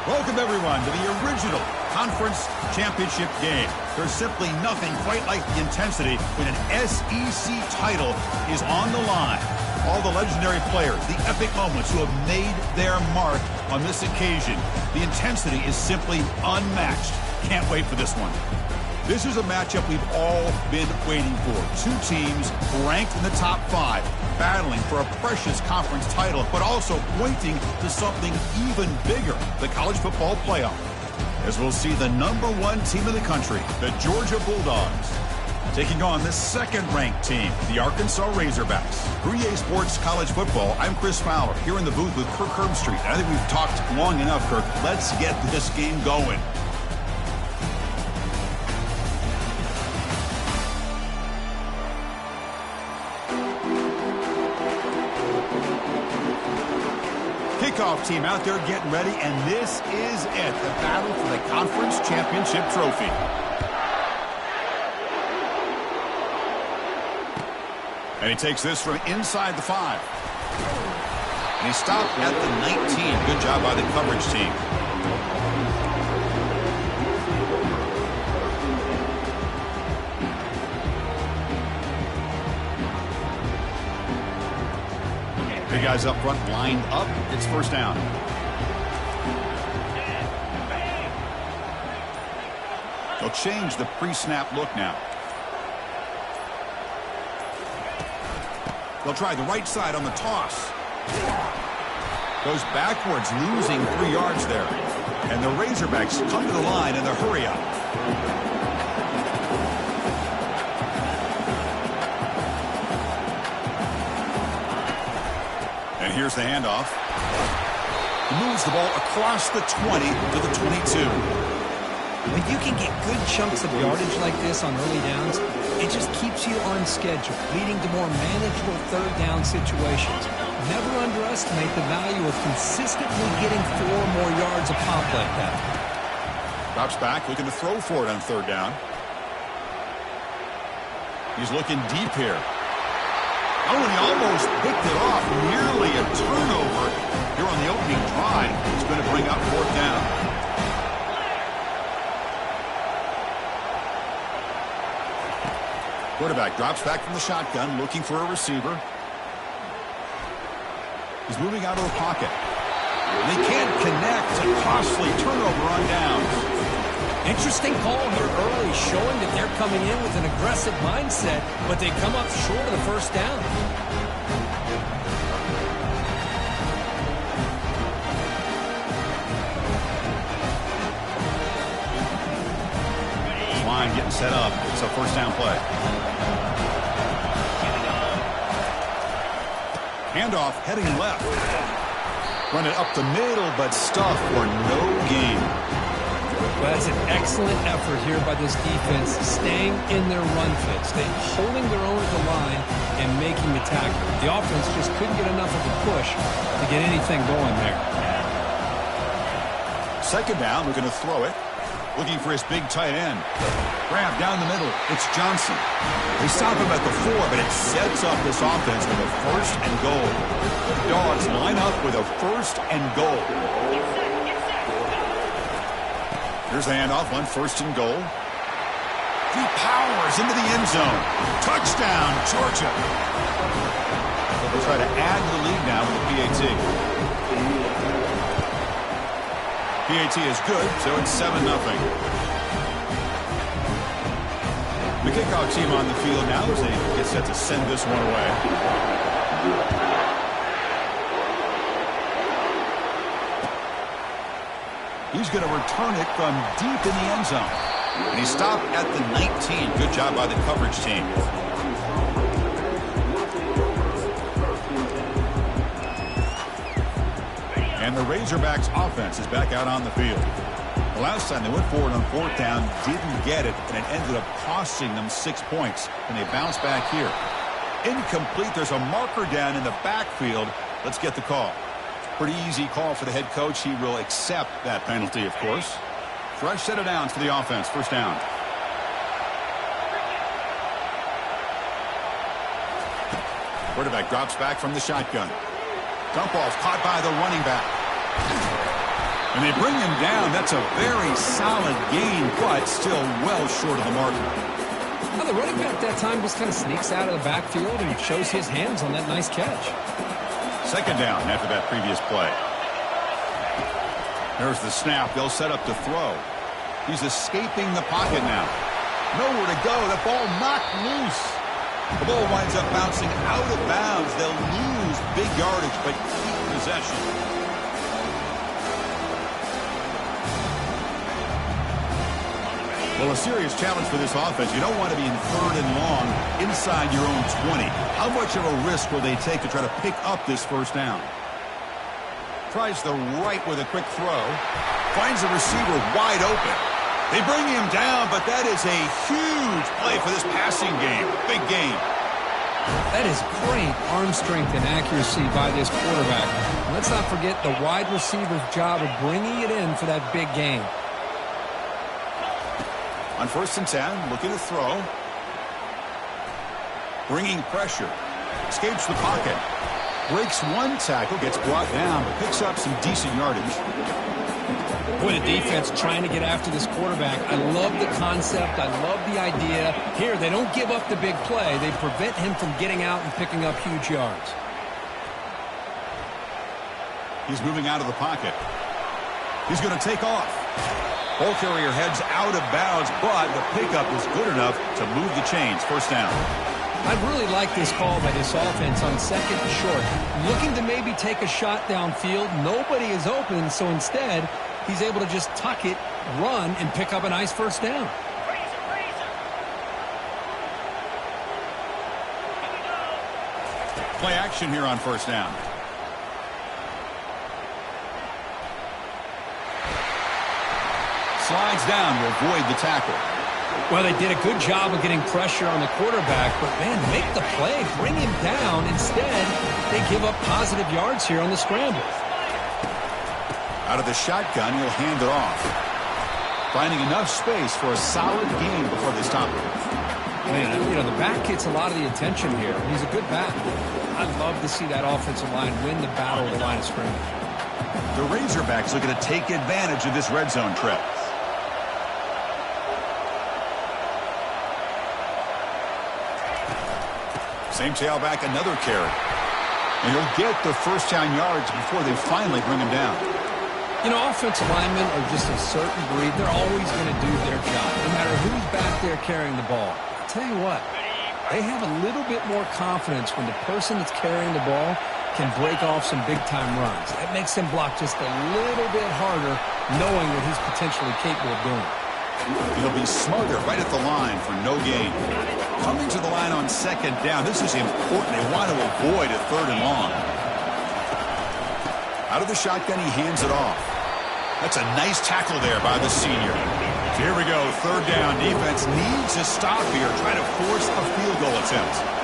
Welcome, everyone, to the original conference championship game. There's simply nothing quite like the intensity when an SEC title is on the line. All the legendary players, the epic moments who have made their mark on this occasion. The intensity is simply unmatched. Can't wait for this one. This is a matchup we've all been waiting for. Two teams ranked in the top 5, battling for a precious conference title, but also pointing to something even bigger, the college football playoff. As we'll see the #1 team in the country, the Georgia Bulldogs, taking on the second-ranked team, the Arkansas Razorbacks. For EA Sports College Football, I'm Chris Fowler, here in the booth with Kirk Herbstreit. I think we've talked long enough, Kirk. Let's get this game going. Kickoff team out there getting ready, and this is it, the battle for the conference championship trophy. And he takes this from inside the 5. And he stopped at the 19. Good job by the coverage team. Big guys up front lined up. It's first down. They'll change the pre-snap look now. They'll try the right side on the toss. Goes backwards, losing 3 yards there. And the Razorbacks come to the line in the hurry up. And here's the handoff. He moves the ball across the 20 to the 22. When you can get good chunks of yardage like this on early downs, it just keeps you on schedule, leading to more manageable third down situations. Never underestimate the value of consistently getting 4 more yards a pop like that. Drops back, looking to throw for it on third down. He's looking deep here. Oh, and he almost picked it off. Nearly a turnover here on the opening drive. It's going to bring up fourth down. Quarterback drops back from the shotgun, looking for a receiver. He's moving out of the pocket. And he can't connect. A costly turnover on downs. Interesting call here early, showing that they're coming in with an aggressive mindset, but they come up short of the first down. Line getting set up. It's a first down play. Handoff heading left. Run it up the middle, but stuff for no gain. Well, that's an excellent effort here by this defense, staying in their run fit, staying holding their own at the line and making the tackle. The offense just couldn't get enough of a push to get anything going there. Second down, we're going to throw it. Looking for his big tight end. Grab down the middle. It's Johnson. They stop him at the 4, but it sets up this offense with a first and goal. The Dogs line up with a first and goal. Here's the handoff on first and goal. He powers into the end zone. Touchdown, Georgia. So they'll try to add to the lead now with the PAT. PAT is good, so it's 7-0. The kickoff team on the field now as they get set to send this one away. He's going to return it from deep in the end zone. And he stopped at the 19. Good job by the coverage team. And the Razorbacks offense is back out on the field. The last time they went forward on fourth down, didn't get it, and it ended up costing them 6 points. And they bounce back here. Incomplete. There's a marker down in the backfield. Let's get the call. Pretty easy call for the head coach. He will accept that penalty, of course. Fresh set of downs for the offense. First down. Quarterback drops back from the shotgun. Dump off caught by the running back. And they bring him down. That's a very solid gain, but still well short of the mark. Well, the running back that time just kind of sneaks out of the backfield and shows his hands on that nice catch. Second down after that previous play. There's the snap. They'll set up to throw. He's escaping the pocket now. Nowhere to go. The ball knocked loose. The ball winds up bouncing out of bounds. They'll lose big yardage, but keep possession. Well, a serious challenge for this offense. You don't want to be in 3rd and long inside your own 20. How much of a risk will they take to try to pick up this first down? Tries the right with a quick throw. Finds the receiver wide open. They bring him down, but that is a huge play for this passing game. Big game. That is great arm strength and accuracy by this quarterback. Let's not forget the wide receiver's job of bringing it in for that big game. On 1st and 10, looking to throw. Bringing pressure. Escapes the pocket. Breaks one tackle, gets brought down, but picks up some decent yardage. Boy, the defense trying to get after this quarterback. I love the concept. I love the idea. Here, they don't give up the big play. They prevent him from getting out and picking up huge yards. He's moving out of the pocket. He's going to take off. Ball carrier heads out of bounds, but the pickup is good enough to move the chains. First down. I really like this call by this offense on 2nd and short. Looking to maybe take a shot downfield. Nobody is open, so instead, he's able to just tuck it, run, and pick up a nice first down. Play action here on first down. Slides down to avoid the tackle. Well, they did a good job of getting pressure on the quarterback, but, man, make the play, bring him down. Instead, they give up positive yards here on the scramble. Out of the shotgun, he'll hand it off. Finding enough space for a solid gain before they stop it. Man, you know, the back gets a lot of the attention here. He's a good back. I'd love to see that offensive line win the battle of the line of scrimmage. The Razorbacks looking to take advantage of this red zone trip. Same tailback, another carry. And he'll get the first down yards before they finally bring him down. You know, offensive linemen are just a certain breed. They're always going to do their job, no matter who's back there carrying the ball. I'll tell you what, they have a little bit more confidence when the person that's carrying the ball can break off some big-time runs. That makes them block just a little bit harder, knowing what he's potentially capable of doing. He'll be smarter right at the line for no gain. Coming to the line on 2nd down. This is important. They want to avoid a 3rd and long. Out of the shotgun, he hands it off. That's a nice tackle there by the senior. So here we go, 3rd down. Defense needs to stop here, try to force a field goal attempt.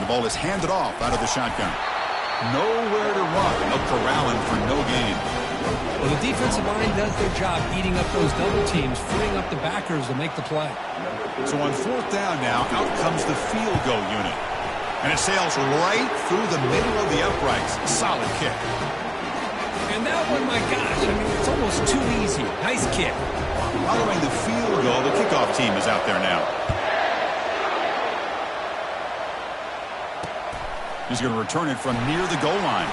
Ball is handed off out of the shotgun. Nowhere to run. They'll corral him for no gain. Well, the defensive line does their job eating up those double teams, freeing up the backers to make the play. So on 4th down now, out comes the field goal unit. And it sails right through the middle of the uprights. Solid kick. And that one, my gosh, I mean, it's almost too easy. Nice kick. Following the field goal, the kickoff team is out there now. He's going to return it from near the goal line.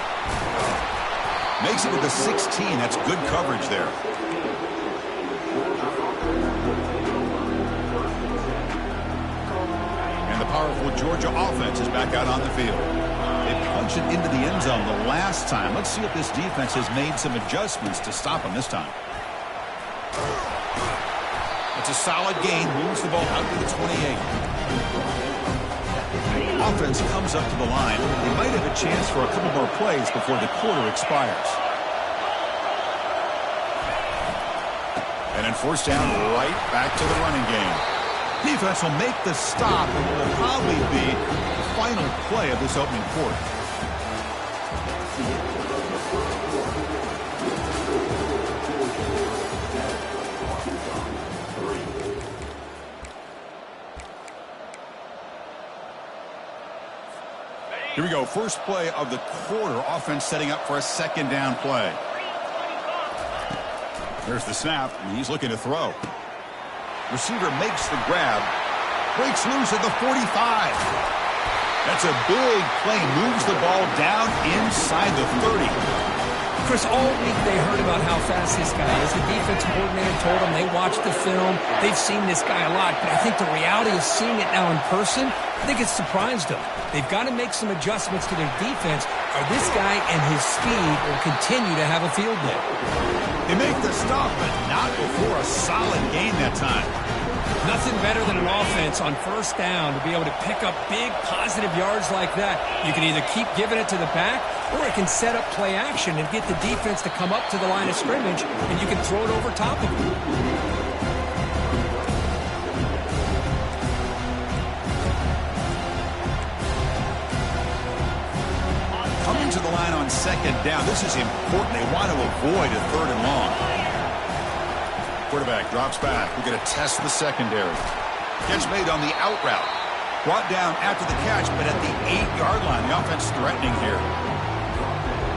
Makes it to the 16. That's good coverage there. And the powerful Georgia offense is back out on the field. They punched it into the end zone the last time. Let's see if this defense has made some adjustments to stop him this time. It's a solid gain. Moves the ball out to the 28. Offense comes up to the line. They might have a chance for a couple more plays before the quarter expires. And then 4th down, right back to the running game. Defense will make the stop, and it will probably be the final play of this opening quarter. Here we go. First play of the quarter. Offense setting up for a second down play. There's the snap, and he's looking to throw. Receiver makes the grab. Breaks loose at the 45. That's a big play. Moves the ball down inside the 30. Chris, all week they heard about how fast this guy is. The defensive coordinator told them they watched the film. They've seen this guy a lot. But I think the reality of seeing it now in person, I think it's surprised them. They've got to make some adjustments to their defense, or this guy and his speed will continue to have a field day. They make the stop, but not before a solid gain that time. Nothing better than an offense on first down to be able to pick up big positive yards like that. You can either keep giving it to the back, or it can set up play action and get the defense to come up to the line of scrimmage, and you can throw it over top of them. Coming to the line on second down. This is important. They want to avoid a third and long. Quarterback drops back. We're going to test the secondary. Catch made on the out route. Brought down after the catch, but at the 8-yard line. The offense threatening here.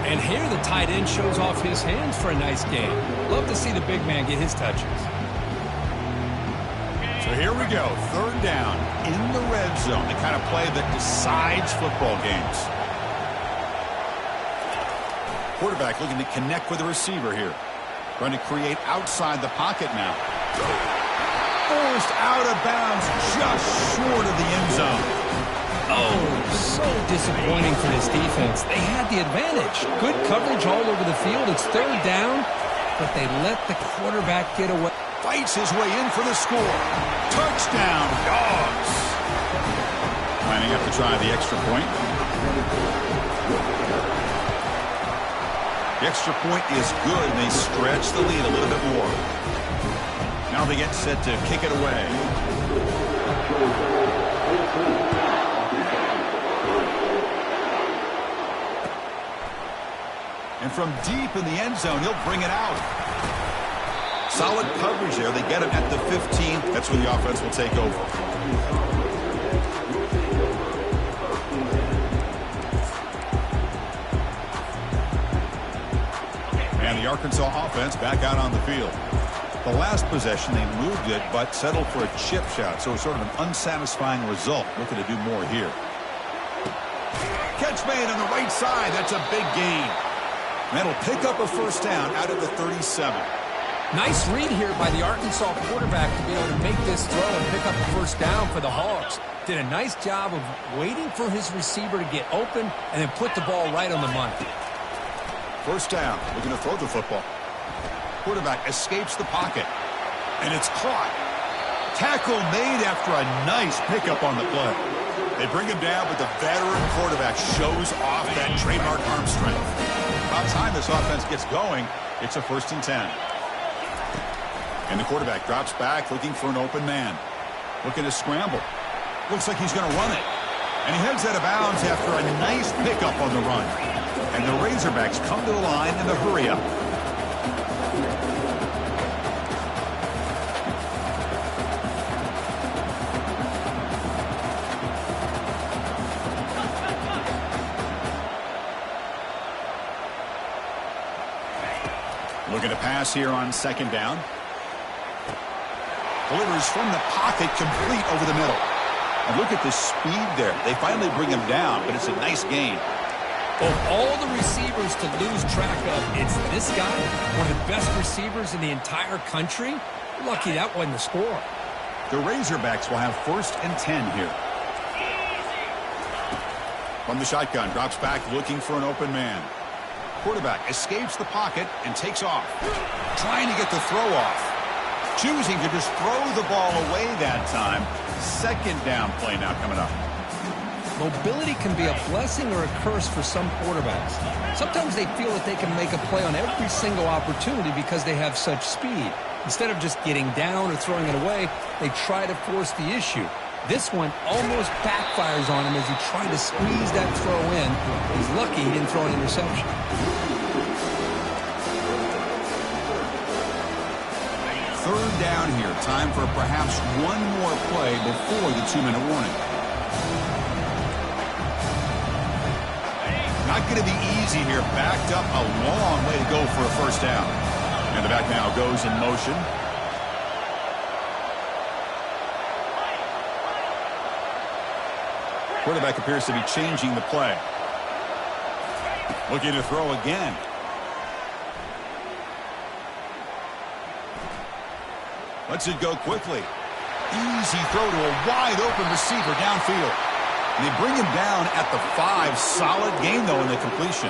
And here the tight end shows off his hands for a nice game. Love to see the big man get his touches. So here we go. Third down in the red zone. The kind of play that decides football games. Quarterback looking to connect with the receiver here. Trying to create outside the pocket now. Forced out of bounds just short of the end zone. Oh, so disappointing for this defense. They had the advantage. Good coverage all over the field. It's third down, but they let the quarterback get away. Fights his way in for the score. Touchdown, Dogs. Lining up to try the extra point. The extra point is good, and they stretch the lead a little bit more. Now they get set to kick it away. And from deep in the end zone, he'll bring it out. Solid coverage there. They get him at the 15. That's when the offense will take over. And the Arkansas offense back out on the field. The last possession, they moved it, but settled for a chip shot. So it's sort of an unsatisfying result. Looking to do more here. Catch made on the right side. That's a big gain. And that'll pick up a first down out of the 37. Nice read here by the Arkansas quarterback to be able to make this throw and pick up the first down for the Hogs. Did a nice job of waiting for his receiver to get open and then put the ball right on the money. First down. Looking to throw the football. Quarterback escapes the pocket. And it's caught. Tackle made after a nice pickup on the play. They bring him down, but the veteran quarterback shows off that trademark arm strength. About time this offense gets going, it's a 1st and 10. And the quarterback drops back, looking for an open man. Looking to scramble. Looks like he's going to run it. And he heads out of bounds after a nice pickup on the run. And the Razorbacks come to the line in the hurry-up. Looking to pass here on second down. Delivers from the pocket, complete over the middle. And look at the speed there. They finally bring him down, but it's a nice gain. Of all the receivers to lose track of, it's this guy, one of the best receivers in the entire country. Lucky that wasn't the score. The Razorbacks will have 1st and 10 here. From the shotgun, drops back, looking for an open man. Quarterback escapes the pocket and takes off. Trying to get the throw off. Choosing to just throw the ball away that time. Second down play now coming up. Mobility can be a blessing or a curse for some quarterbacks. Sometimes they feel that they can make a play on every single opportunity because they have such speed. Instead of just getting down or throwing it away, they try to force the issue. This one almost backfires on him as he tried to squeeze that throw in. He's lucky he didn't throw an interception. Third down here. Time for perhaps one more play before the 2-minute warning. Not going to be easy here. Backed up a long way to go for a first down. And the back now goes in motion. Quarterback appears to be changing the play. Looking to throw again. Lets it go quickly. Easy throw to a wide open receiver downfield. And they bring him down at the 5. Solid gain, though, in the completion.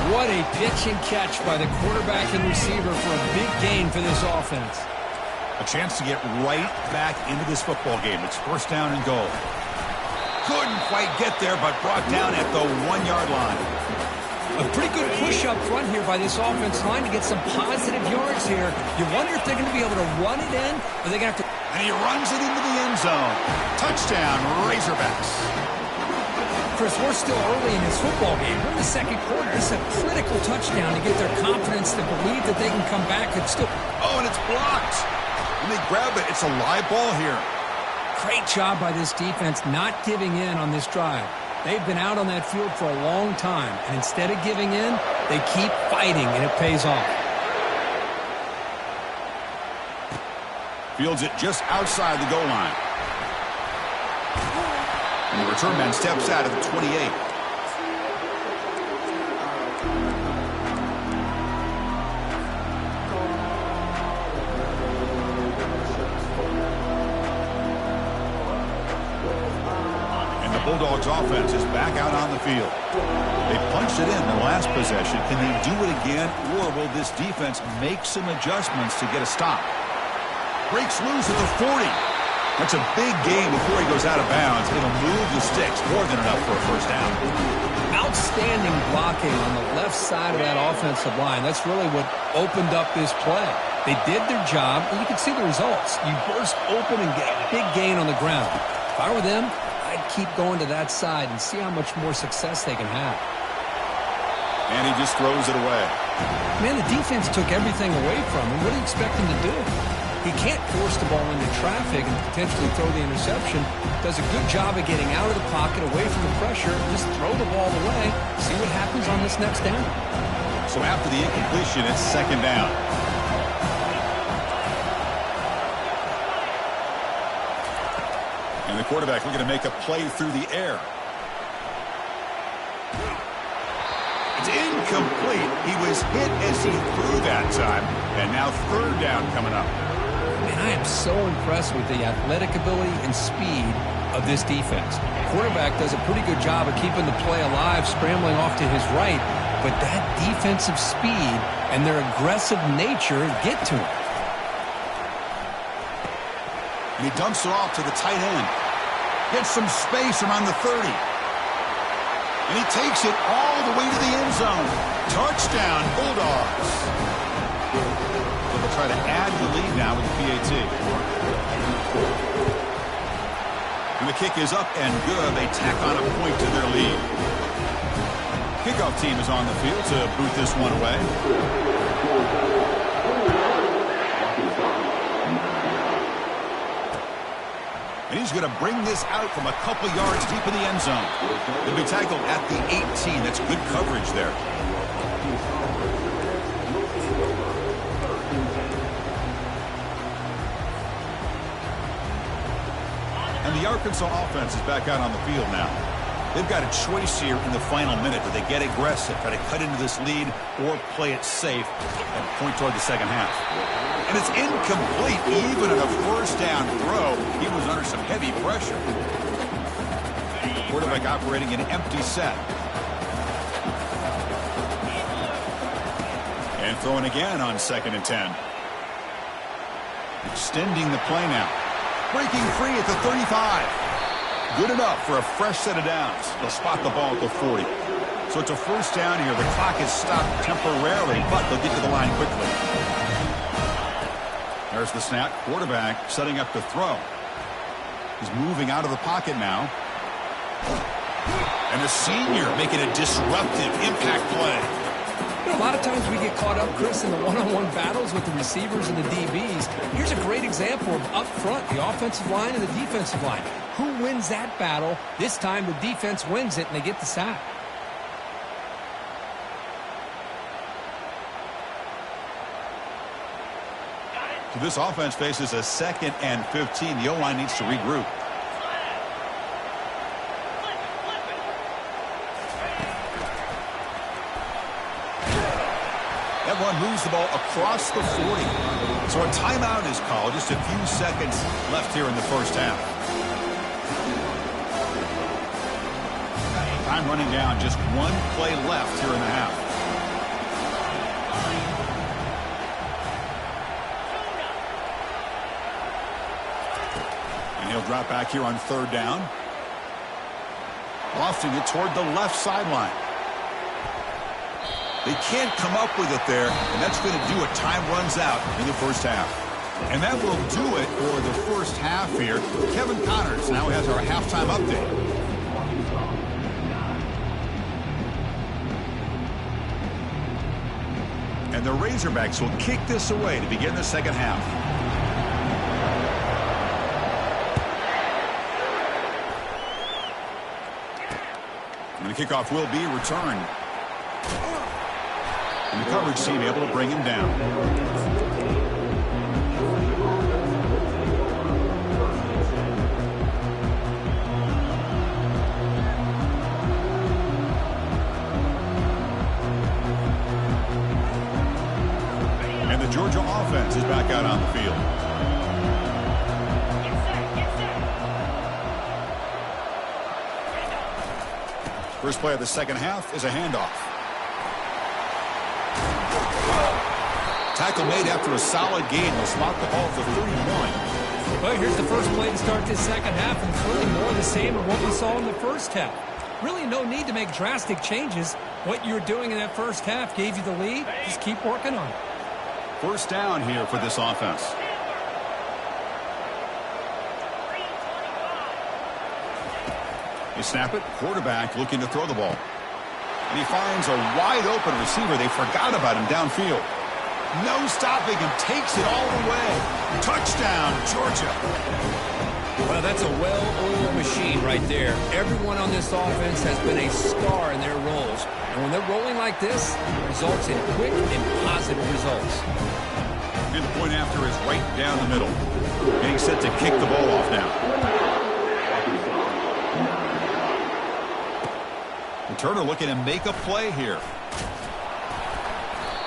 What a pitch and catch by the quarterback and receiver for a big gain for this offense. A chance to get right back into this football game. It's first down and goal. Couldn't quite get there, but brought down at the 1-yard line. A pretty good push up front here by this offense line to get some positive yards here. You wonder if they're going to be able to run it in, or they're going to have to... And he runs it into the end zone. Touchdown, Razorbacks. Chris, we're still early in this football game. We're in the second quarter. It's a critical touchdown to get their confidence to believe that they can come back and still... Oh, and it's blocked. And they grab it. It's a live ball here. Great job by this defense not giving in on this drive. They've been out on that field for a long time, and instead of giving in, they keep fighting, and it pays off. Fields it just outside the goal line. And the return man steps out of the 28. Bulldogs offense is back out on the field. They punched it in the last possession. Can they do it again, or will this defense make some adjustments to get a stop? Breaks loose at the 40. That's a big gain before he goes out of bounds. It'll move the sticks more than enough for a first down. Outstanding blocking on the left side of that offensive line. That's really what opened up this play. They did their job, and you can see the results. You burst open and get a big gain on the ground. If I were them, I'd keep going to that side and see how much more success they can have. And he just throws it away. Man, the defense took everything away from him. What do you expect him to do? He can't force the ball into traffic and potentially throw the interception. Does a good job of getting out of the pocket, away from the pressure, just throw the ball away, see what happens on this next down. So after the incompletion, it's second down. And the quarterback looking to make a play through the air. It's incomplete. He was hit as he threw that time. And now third down coming up. Man, I am so impressed with the athletic ability and speed of this defense. Quarterback does a pretty good job of keeping the play alive, scrambling off to his right. But that defensive speed and their aggressive nature get to him. And he dumps it off to the tight end. Gets some space around the 30. And he takes it all the way to the end zone. Touchdown, Bulldogs. So they'll try to add the lead now with the PAT. And the kick is up and good. They tack on a point to their lead. Kickoff team is on the field to boot this one away. And he's going to bring this out from a couple yards deep in the end zone. He'll be tackled at the 18. That's good coverage there. And the Arkansas offense is back out on the field now. They've got a choice here in the final minute. Do they get aggressive, try to cut into this lead, or play it safe and point toward the second half? And it's incomplete. Even at a first down throw, he was under some heavy pressure. Quarterback operating an empty set. And throwing again on 2nd and 10. Extending the play now. Breaking free at the 35. Good enough for a fresh set of downs. They'll spot the ball at the 40. So it's a first down here. The clock is stopped temporarily, but they'll get to the line quickly. There's the snap. Quarterback setting up to throw. He's moving out of the pocket now. And the senior making a disruptive impact play. You know, a lot of times we get caught up, Chris, in the one-on-one battles with the receivers and the DBs. Here's a great example of up front, the offensive line and the defensive line. Who wins that battle? This time the defense wins it and they get the sack. So this offense faces a 2nd and 15. The O-line needs to regroup. That one moves the ball across the 40. So a timeout is called. Just a few seconds left here in the first half. Time running down. Just one play left here in the half. And he'll drop back here on 3rd down. Lofting it toward the left sideline. They can't come up with it there, and that's going to do it. Time runs out in the first half. And that will do it for the first half here. Kevin Connors now has our halftime update. And the Razorbacks will kick this away to begin the second half. And the kickoff will be returned. And the coverage team able to bring him down. And the Georgia offense is back out on the field. First play of the second half is a handoff. Tackle made after a solid gain. They'll slot the ball for 31. Well, here's the first play to start this second half, and it's really more of the same of what we saw in the first half. Really no need to make drastic changes. What you were doing in that first half gave you the lead. Just keep working on it. First down here for this offense. They snap it. Quarterback looking to throw the ball. And he finds a wide open receiver. They forgot about him downfield. No stopping him. Takes it all the way. Touchdown, Georgia. Well, that's a well-oiled machine right there. Everyone on this offense has been a star in their roles. And when they're rolling like this, it results in quick and positive results. And the point after is right down the middle. Getting set to kick the ball off now. And Turner looking to make a play here.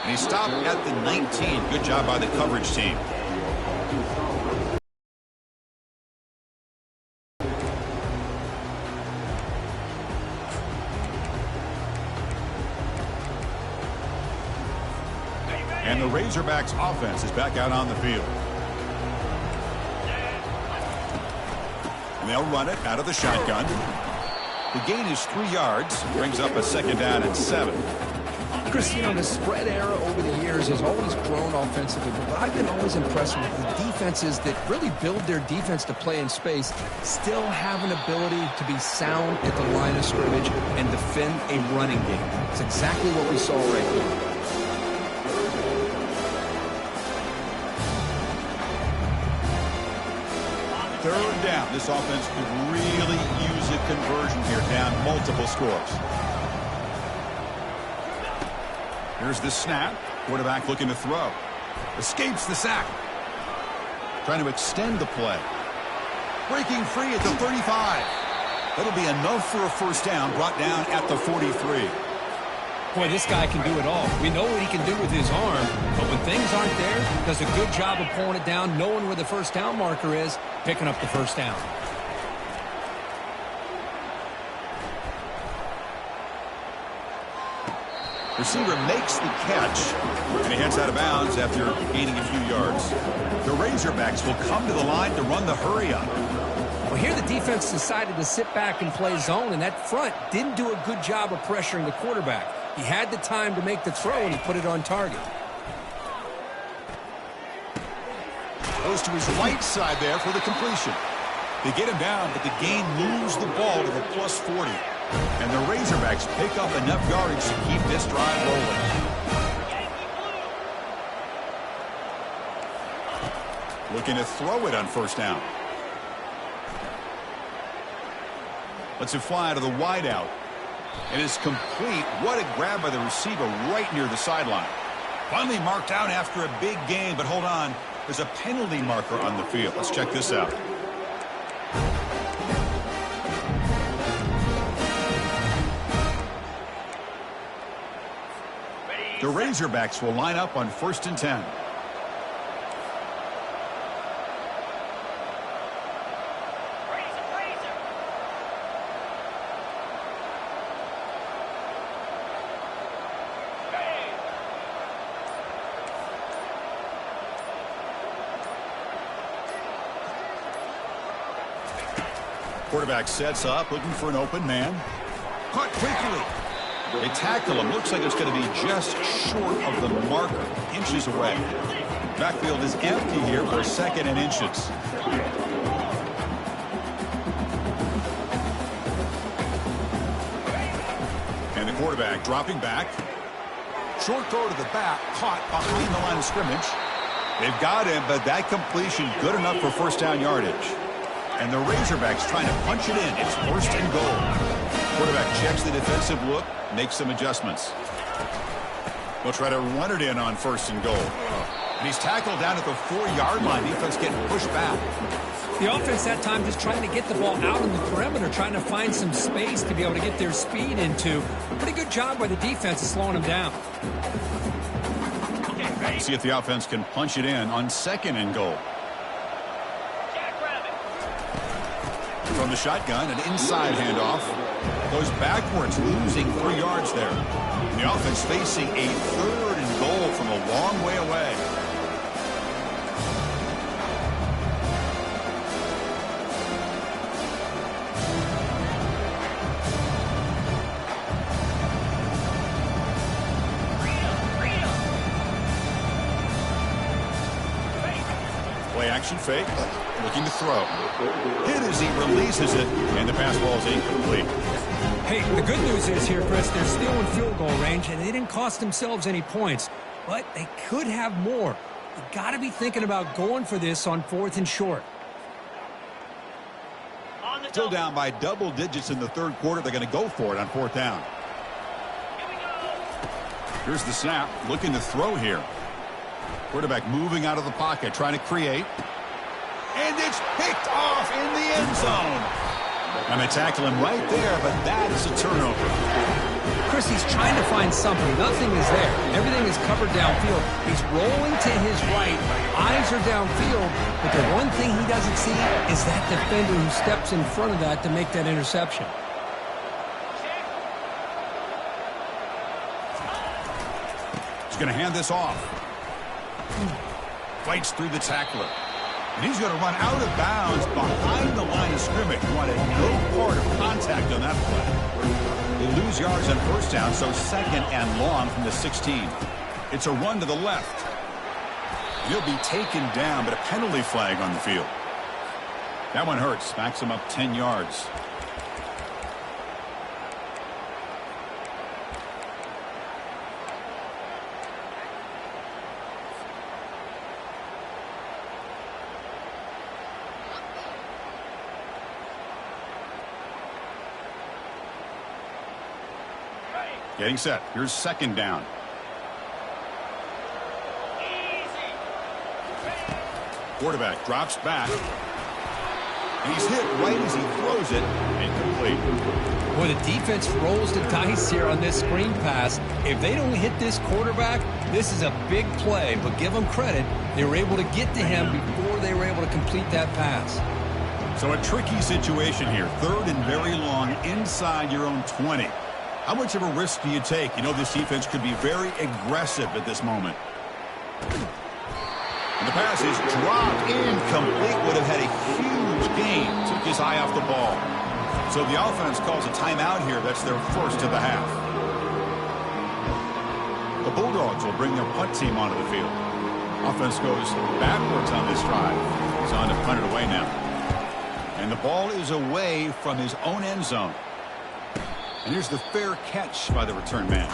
And he stopped at the 19. Good job by the coverage team. And the Razorbacks offense is back out on the field. And they'll run it out of the shotgun. The gain is 3 yards. Brings up a second down and 7. Chris, you know, the spread era over the years has always grown offensively, but I've been always impressed with the defenses that really build their defense to play in space, still have an ability to be sound at the line of scrimmage and defend a running game. It's exactly what we saw right here. Third down. This offense could really use a conversion here, down multiple scores. Here's the snap. Quarterback looking to throw. Escapes the sack. Trying to extend the play. Breaking free at the 35. That'll be enough for a first down, brought down at the 43. Boy, this guy can do it all. We know what he can do with his arm, but when things aren't there, does a good job of pulling it down, knowing where the first down marker is, picking up the first down. Receiver makes the catch, and he heads out of bounds after gaining a few yards. The Razorbacks will come to the line to run the hurry up. Well, here the defense decided to sit back and play zone, and that front didn't do a good job of pressuring the quarterback. He had the time to make the throw, and he put it on target. Goes to his right side there for the completion. They get him down, but the gain moves the ball to the plus 40. And the Razorbacks pick up enough yardage to keep this drive rolling. Looking to throw it on first down. Lets it fly to the wideout. And it's complete. What a grab by the receiver right near the sideline. Finally marked out after a big gain, but hold on. There's a penalty marker on the field. Let's check this out. The Razorbacks will line up on 1st and 10. Quarterback sets up, looking for an open man. Caught quickly. They tackle him. Looks like it's going to be just short of the marker, inches away. Backfield is empty here for 2nd and inches. And the quarterback dropping back. Short throw to the back, caught behind the line of scrimmage. They've got him, but that completion good enough for 1st down yardage. And the Razorbacks trying to punch it in. It's 1st and goal. Quarterback checks the defensive look, makes some adjustments. They'll try to run it in on 1st and goal. And he's tackled down at the 4-yard line. Defense getting pushed back. The offense that time just trying to get the ball out on the perimeter, trying to find some space to be able to get their speed into. Pretty good job by the defense of slowing them down. See if the offense can punch it in on 2nd and goal. From the shotgun, an inside handoff. Goes backwards, losing 3 yards there. And the offense facing a 3rd and goal from a long way away. Play action fake. Looking to throw. Hit as he releases it, and the pass ball is incomplete. Hey, the good news is here, Chris, they're still in field goal range, and they didn't cost themselves any points. But they could have more. You got to be thinking about going for this on 4th and short. Still down by double digits in the 3rd quarter. They're going to go for it on 4th down. Here's the snap. Looking to throw here. Quarterback moving out of the pocket, trying to create. And it's picked off in the end zone. And they tackle him right there, but that is a turnover. Chris, he's trying to find something. Nothing is there. Everything is covered downfield. He's rolling to his right. Eyes are downfield. But the one thing he doesn't see is that defender who steps in front of that to make that interception. He's going to hand this off. Fights through the tackler. And he's going to run out of bounds behind the line of scrimmage. Wanted no part of contact on that play. They lose yards on 1st down, so 2nd and long from the 16. It's a run to the left. He'll be taken down, but a penalty flag on the field. That one hurts. Backs him up 10 yards. Getting set. Here's 2nd down. Quarterback drops back. And he's hit right as he throws it. Incomplete. Boy, the defense rolls the dice here on this screen pass. If they don't hit this quarterback, this is a big play. But give them credit. They were able to get to him before they were able to complete that pass. So a tricky situation here. 3rd and very long inside your own 20. How much of a risk do you take? You know this defense could be very aggressive at this moment. And the pass is dropped incomplete. Would have had a huge gain. Took his eye off the ball. So the offense calls a timeout here. That's their 1st of the half. The Bulldogs will bring their punt team onto the field. Offense goes backwards on this drive. He's on to punt it away now. And the ball is away from his own end zone. And here's the fair catch by the return man.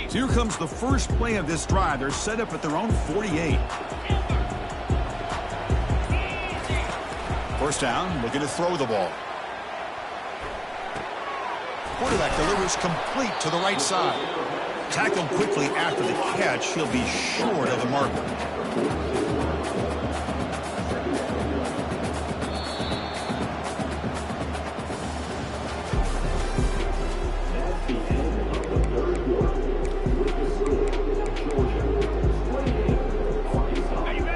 So here comes the first play of this drive. They're set up at their own 48. First down, looking to throw the ball. Quarterback delivers complete to the right side. Tackled quickly after the catch. He'll be short of the marker.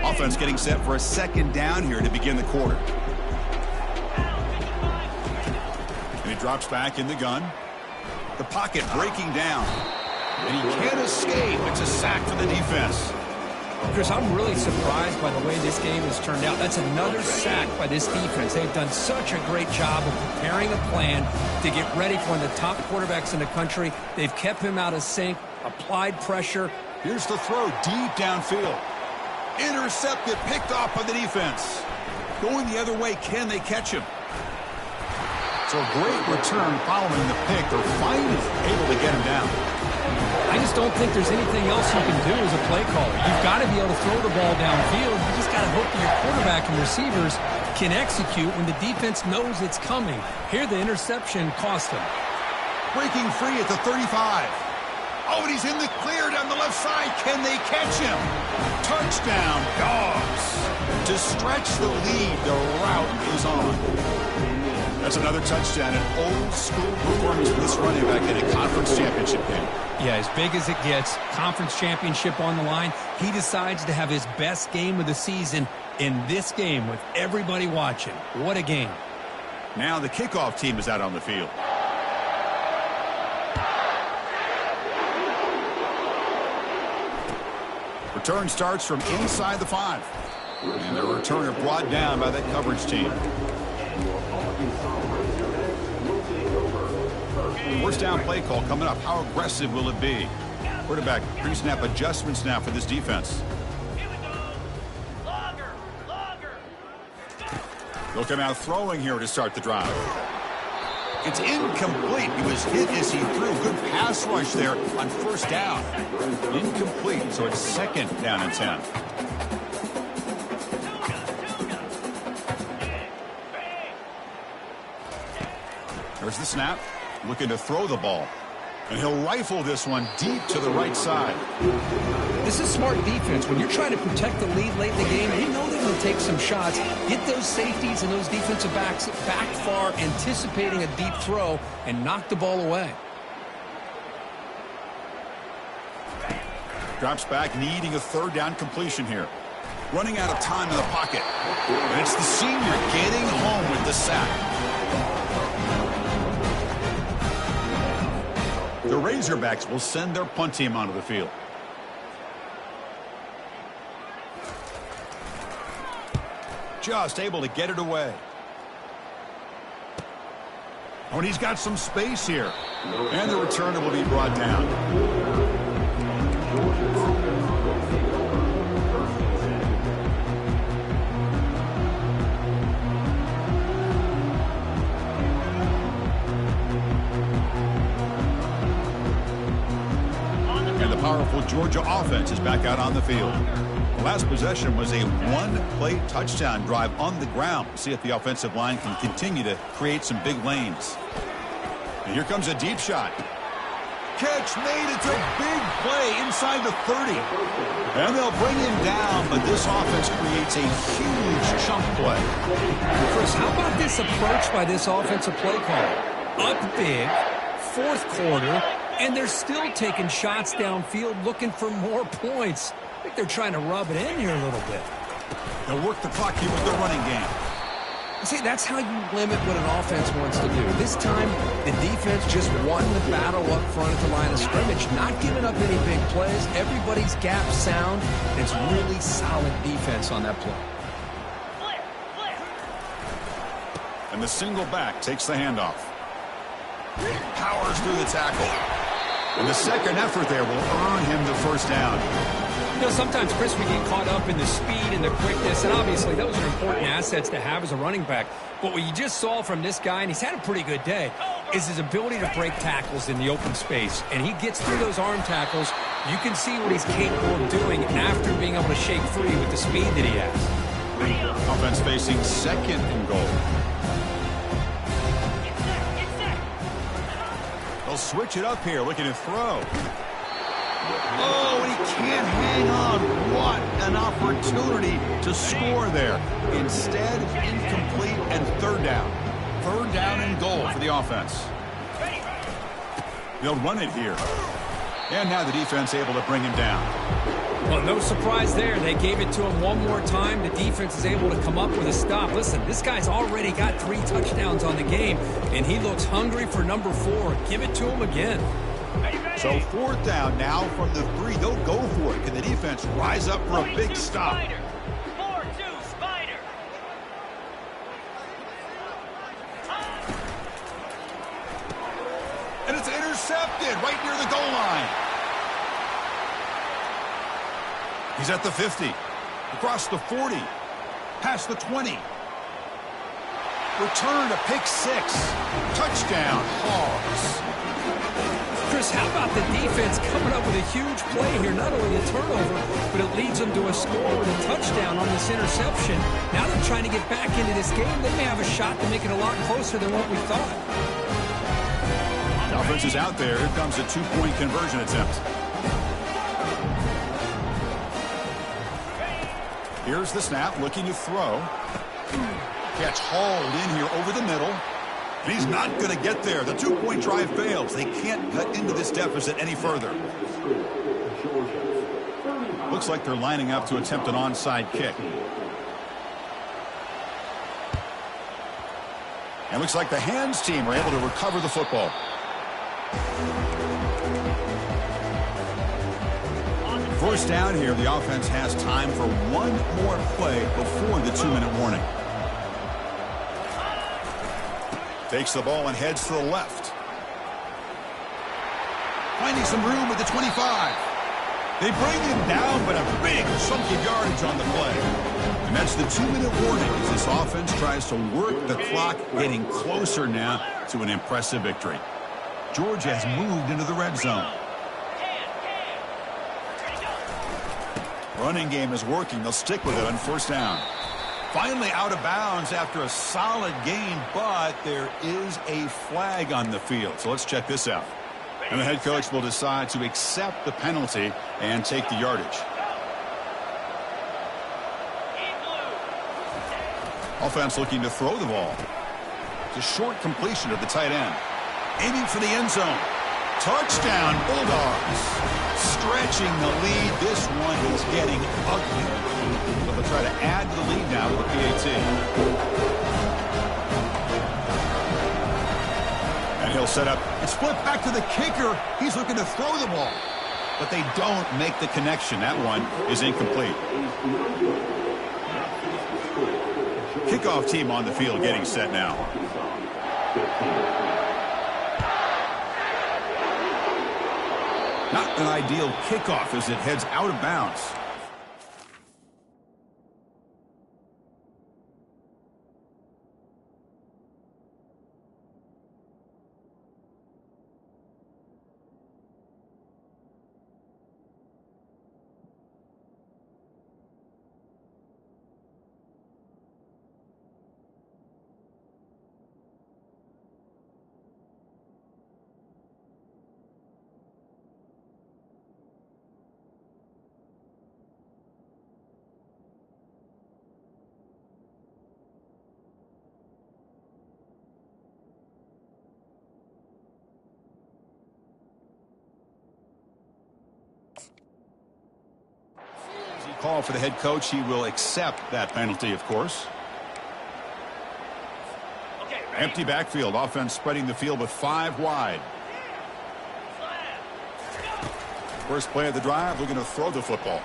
Offense getting set for a second down here to begin the quarter. And he drops back in the gun. The pocket breaking down. And he can't escape. It's a sack for the defense. Chris, I'm really surprised by the way this game has turned out. That's another sack by this defense. They've done such a great job of preparing a plan to get ready for one of the top quarterbacks in the country. They've kept him out of sync, applied pressure. Here's the throw deep downfield. Intercepted, picked off by the defense. Going the other way, can they catch him? So a great return following the pick. They're finally able to get him down. I just don't think there's anything else you can do as a play caller. You've got to be able to throw the ball downfield. You just got to hope that your quarterback and receivers can execute when the defense knows it's coming. Here, the interception cost him. Breaking free at the 35. Oh, and he's in the clear down the left side. Can they catch him? Touchdown, Dogs. To stretch the lead, the route is on. That's another touchdown, an old-school performance for this running back in a conference championship game. Yeah, as big as it gets, conference championship on the line, he decides to have his best game of the season in this game with everybody watching. What a game. Now the kickoff team is out on the field. Return starts from inside the 5. And the returner brought down by that coverage team. First down play call coming up. How aggressive will it be? Quarterback pre-snap adjustments now for this defense. They'll come out throwing here to start the drive. It's incomplete. He was hit as he threw. Good pass rush there on first down. Incomplete, so it's second down and 10. There's the snap. Looking to throw the ball. And he'll rifle this one deep to the right side. This is smart defense. When you're trying to protect the lead late in the game, you know they're going to take some shots. Get those safeties and those defensive backs back far, anticipating a deep throw, and knock the ball away. Drops back, needing a third down completion here. Running out of time in the pocket. And it's the senior getting home with the sack. The Razorbacks will send their punt team onto the field. Just able to get it away. Oh, and he's got some space here. And the returner will be brought down. Powerful Georgia offense is back out on the field. The last possession was a one-play touchdown drive on the ground. See if the offensive line can continue to create some big lanes. And here comes a deep shot. Catch made. It's a big play inside the 30. And they'll bring him down, but this offense creates a huge chunk play. Chris, how about this approach by this offensive play caller? Up big, fourth quarter, and they're still taking shots downfield looking for more points. I think they're trying to rub it in here a little bit. They'll work the clock here with their running game. See, that's how you limit what an offense wants to do. This time, the defense just won the battle up front at the line of scrimmage, not giving up any big plays. Everybody's gap sound. It's really solid defense on that play. And the single back takes the handoff. Powers through the tackle. And the second effort there will earn him the first down. You know, sometimes, Chris, we get caught up in the speed and the quickness, and obviously those are important assets to have as a running back. But what you just saw from this guy, and he's had a pretty good day, is his ability to break tackles in the open space. And he gets through those arm tackles. You can see what he's capable of doing after being able to shake free with the speed that he has. Offense facing second and goal. They'll switch it up here, looking to throw. Oh, and he can't hang on. What an opportunity to score there. Instead, incomplete and third down. Third down and goal for the offense. They'll run it here. And now the defense able to bring him down. Well, no surprise there. They gave it to him one more time. The defense is able to come up with a stop. Listen, this guy's already got 3 touchdowns on the game, and he looks hungry for number 4. Give it to him again. So fourth down now from the 3. They'll go for it. Can the defense rise up for a big stop? 4-2 Spider. And it's intercepted right near the goal line. He's at the 50. Across the 40. Past the 20. Return to pick 6. Touchdown, Hogs. Chris, how about the defense coming up with a huge play here? Not only a turnover, but it leads them to a score with a touchdown on this interception. Now they're trying to get back into this game. They may have a shot to make it a lot closer than what we thought. The offense is out there. Here comes a 2-point conversion attempt. Here's the snap, looking to throw. Catch hauled in here over the middle. And he's not going to get there. The 2-point drive fails. They can't cut into this deficit any further. Looks like they're lining up to attempt an onside kick. And looks like the hands team are able to recover the football. First down here, the offense has time for one more play before the 2-minute warning. Takes the ball and heads to the left. Finding some room at the 25. They bring him down, but a big chunk of yardage on the play. And that's the 2-minute warning as this offense tries to work the clock, getting closer now to an impressive victory. Georgia has moved into the red zone. Running game is working. They'll stick with it on first down. Finally out of bounds after a solid gain, but there is a flag on the field. So let's check this out. And the head coach will decide to accept the penalty and take the yardage. Offense looking to throw the ball. It's a short completion of the tight end. Aiming for the end zone. Touchdown, Bulldogs. Stretching the lead. This one is getting ugly. But they'll try to add to the lead now with a PAT. And he'll set up. It's flipped back to the kicker. He's looking to throw the ball. But they don't make the connection. That one is incomplete. Kickoff team on the field getting set now. Not an ideal kickoff as it heads out of bounds. Call for the head coach. He will accept that penalty, of course. Okay, Empty backfield. Offense spreading the field with 5 wide. First play of the drive, looking to throw the football.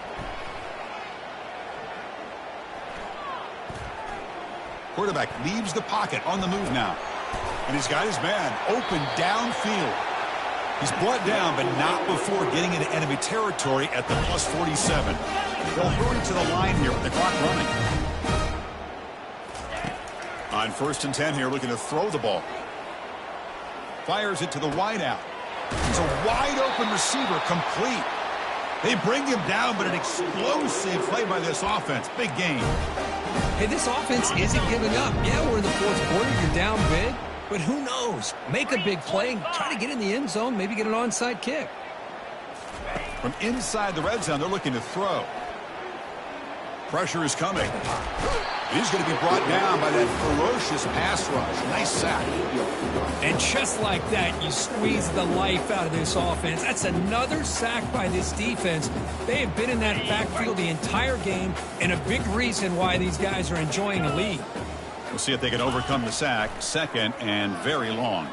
Quarterback leaves the pocket on the move now. And he's got his man open downfield. He's brought down, but not before getting into enemy territory at the plus 47. They'll hurry to the line here with the clock running. On 1st and 10 here, looking to throw the ball. Fires it to the wideout. It's a wide open receiver, complete. They bring him down, but an explosive play by this offense. Big gain. Hey, this offense isn't giving up. Yeah, we're in the fourth quarter. You're down big. But who knows? Make a big play and try to get in the end zone, maybe get an onside kick. From inside the red zone, they're looking to throw. Pressure is coming. He's going to be brought down by that ferocious pass rush. Nice sack. And just like that, you squeeze the life out of this offense. That's another sack by this defense. They have been in that backfield the entire game, and a big reason why these guys are enjoying a lead. We'll see if they can overcome the sack. Second and very long.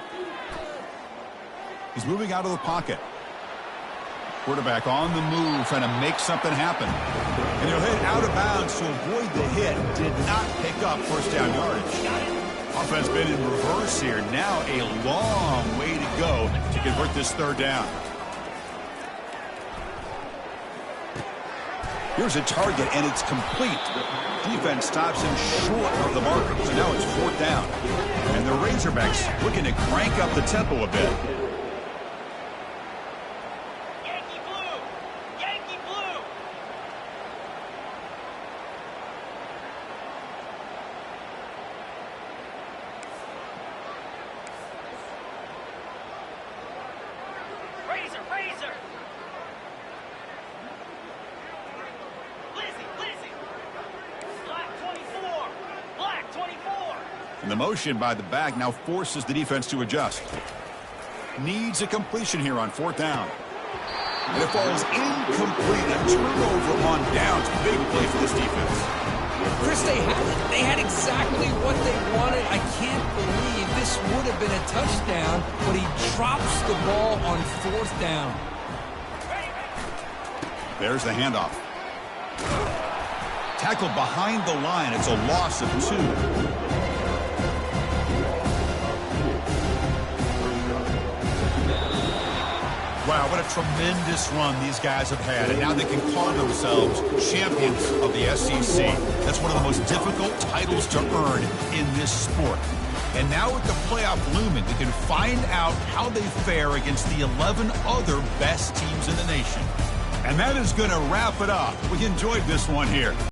He's moving out of the pocket. Quarterback on the move, trying to make something happen. And he'll hit out of bounds to avoid the hit. Did not pick up first down yardage. Offense been in reverse here. Now a long way to go to convert this third down. Here's a target, and it's complete. Defense stops him short of the marker. So now it's fourth down. And the Razorbacks looking to crank up the tempo a bit. And the motion by the back now forces the defense to adjust. Needs a completion here on fourth down. And it falls incomplete. A turnover on downs. Big play for this defense. Chris, they had it. They had exactly what they wanted. I can't believe this would have been a touchdown, but he drops the ball on fourth down. There's the handoff. Tackled behind the line. It's a loss of 2. Wow, what a tremendous run these guys have had, and now they can call themselves champions of the SEC. That's one of the most difficult titles to earn in this sport. And now with the playoff looming, we can find out how they fare against the 11 other best teams in the nation. And that is going to wrap it up. We enjoyed this one here.